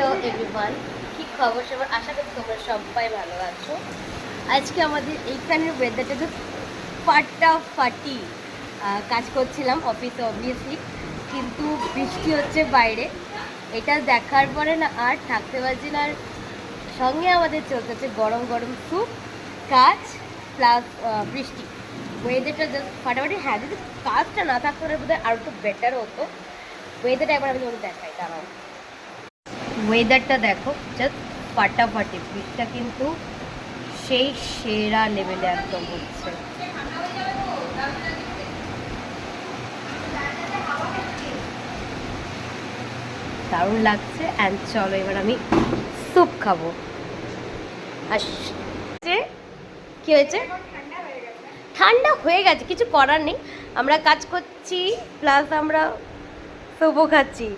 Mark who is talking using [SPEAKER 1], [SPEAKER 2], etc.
[SPEAKER 1] Hello everyone, কি খবর সবার? আশা করি তোমরা সবাই ভালো আছো। আজকে আমাদের এইখানের ওয়েদারটা তো ফাটাফাটি। কাজ করছিলাম অফিসে অবভিয়াসলি, কিন্তু বৃষ্টি হচ্ছে বাইরে। এটা দেখার পরে না আর থাকতে পারছি না। আর সঙ্গে আমাদের চলতেছে গরম গরম স্যুপ, কাজ প্লাস বৃষ্টি। ওয়েদারটা জাস্ট ফাটাফাটি। হ্যাঁ, যদি কাজটা না থাকতো ওটা বোধহয় আরও একটু বেটার হতো। ওয়েদারটা একবার আমি তোমাকে দেখাই, দাঁড়াও। ওয়েদারটা দেখো, জাস্ট ফাটাফাটি। বৃষ্টিটা কিন্তু সেই সেরা লেভেলে একদম হচ্ছে। দারুণ লাগছে। অ্যান্ড চলো এবার আমি স্যুপ খাবো। আসছে কি হয়েছে? ঠান্ডা হয়ে গেছে, কিছু করার নেই। আমরা কাজ করছি প্লাস আমরা স্যুপও খাচ্ছি।